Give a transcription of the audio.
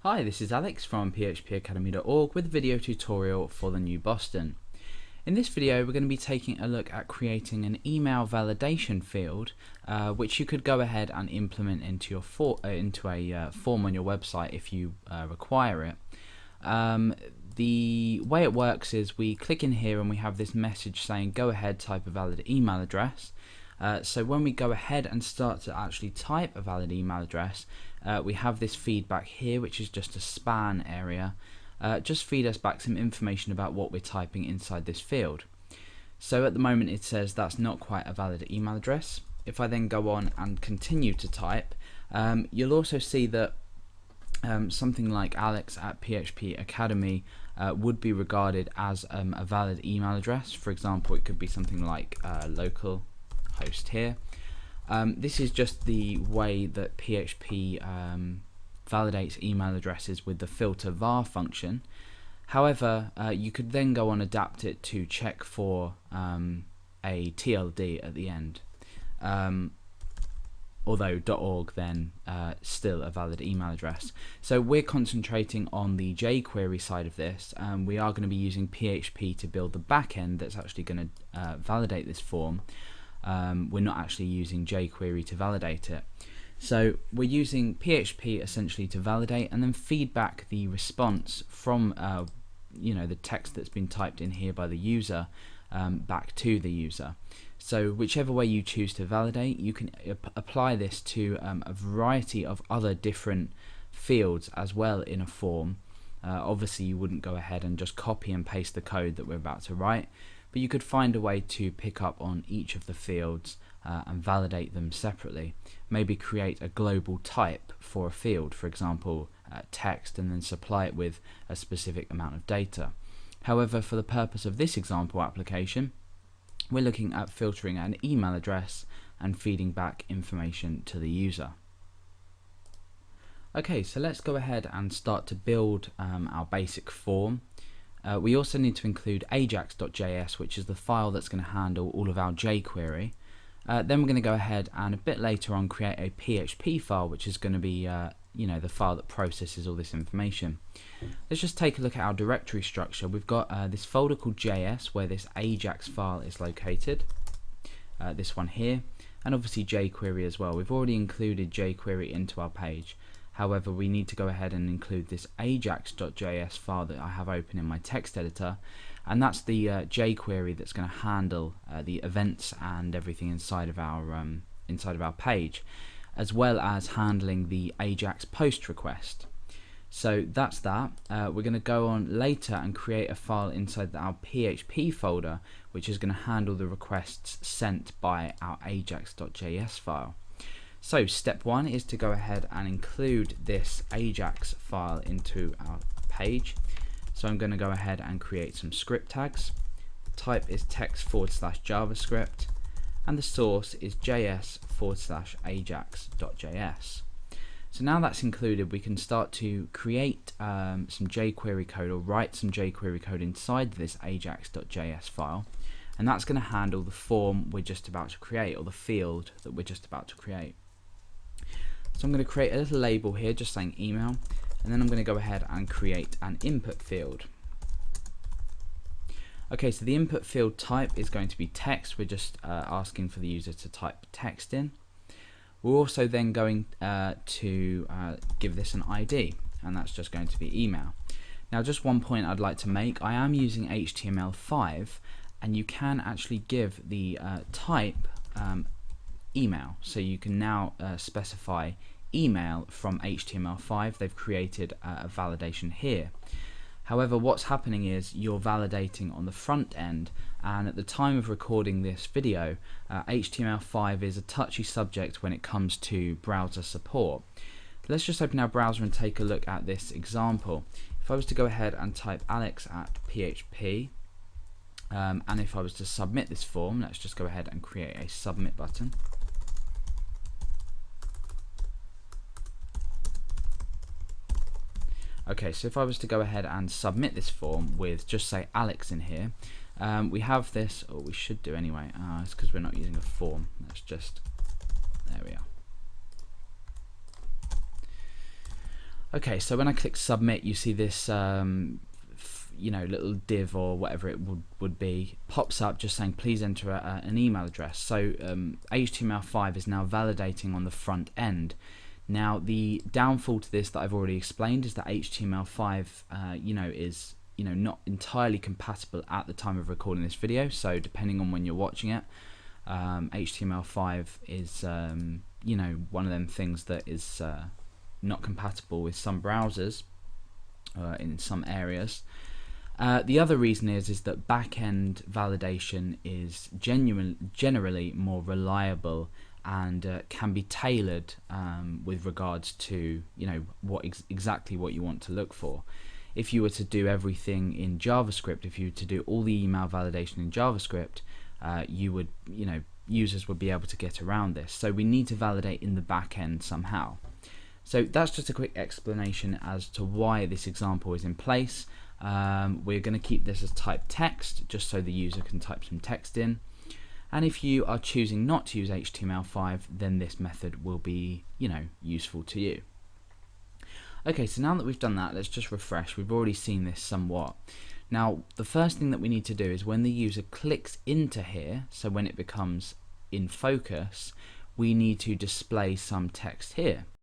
Hi, this is Alex from phpacademy.org with a video tutorial for the new Boston. In this video we're going to be taking a look at creating an email validation field which you could go ahead and implement into your form on your website if you require it. The way it works is we click in here and we have this message saying go ahead, type a valid email address. So when we go ahead and start to actually type a valid email address, we have this feedback here, which is just a span area. Just feed us back some information about what we're typing inside this field. So at the moment it says that's not quite a valid email address. If I then go on and continue to type, you'll also see that something like Alex at PHP Academy would be regarded as a valid email address. For example, it could be something like local host here. This is just the way that PHP validates email addresses with the filter var function. However, you could then go on adapt it to check for a TLD at the end. Although .org then still a valid email address. So we're concentrating on the jQuery side of this. We are going to be using PHP to build the backend that's actually going to validate this form. We're not actually using jQuery to validate it. So we're using PHP essentially to validate and then feed back the response from the text that's been typed in here by the user back to the user. So whichever way you choose to validate, you can apply this to a variety of other different fields as well in a form. Obviously you wouldn't go ahead and just copy and paste the code that we're about to write, but you could find a way to pick up on each of the fields and validate them separately. Maybe create a global type for a field, for example text, and then supply it with a specific amount of data. However, for the purpose of this example application, we're looking at filtering an email address and feeding back information to the user. Okay, so let's go ahead and start to build our basic form. We also need to include ajax.js, which is the file that's going to handle all of our jQuery. Then we're going to go ahead and a bit later on create a PHP file, which is going to be the file that processes all this information. Let's just take a look at our directory structure. We've got this folder called JS where this Ajax file is located, this one here, and obviously jQuery as well. We've already included jQuery into our page. However, we need to go ahead and include this ajax.js file that I have open in my text editor, and that's the jQuery that's going to handle the events and everything inside of our page, as well as handling the Ajax post request. So that's that. We're going to go on later and create a file inside our PHP folder, which is going to handle the requests sent by our ajax.js file. So step one is to go ahead and include this Ajax file into our page. So I'm going to go ahead and create some script tags. The type is text/JavaScript and the source is js/ajax.js. So now that's included, we can start to create some jQuery code or write some jQuery code inside this ajax.js file, and that's going to handle the form we're just about to create, or the field that we're just about to create. So I'm going to create a little label here just saying email, and then I'm going to go ahead and create an input field. Okay, so the input field type is going to be text. We're just asking for the user to type text in. We're also then going to give this an ID, and that's just going to be email. Now just one point I'd like to make, I am using HTML5, and you can actually give the type email. So you can now specify email from HTML5. They've created a validation here. However, what's happening is you're validating on the front end, and at the time of recording this video, HTML5 is a touchy subject when it comes to browser support. Let's just open our browser and take a look at this example. If I was to go ahead and type Alex at PHP, and if I was to submit this form, let's just go ahead and create a submit button. Okay, so if I was to go ahead and submit this form with just say Alex in here, we have this, or we should do anyway, it's because we're not using a form. Let's just, there we are. Okay, so when I click submit, you see this little div or whatever it would be pops up just saying please enter an email address. So HTML5 is now validating on the front end. Now the downfall to this that I've already explained is that HTML5 is not entirely compatible at the time of recording this video. So depending on when you're watching it, HTML5 is one of them things that is not compatible with some browsers in some areas. The other reason is that back-end validation is generally more reliable and can be tailored with regards to exactly what you want to look for. If you were to do everything in JavaScript, if you were to do all the email validation in JavaScript, users would be able to get around this. So we need to validate in the back end somehow. So that's just a quick explanation as to why this example is in place. We're going to keep this as type text just so the user can type some text in. And if you are choosing not to use HTML5, then this method will be useful to you. Okay, so now that we've done that, let's just refresh. We've already seen this somewhat. Now, the first thing that we need to do is when the user clicks into here, so when it becomes in focus, we need to display some text here.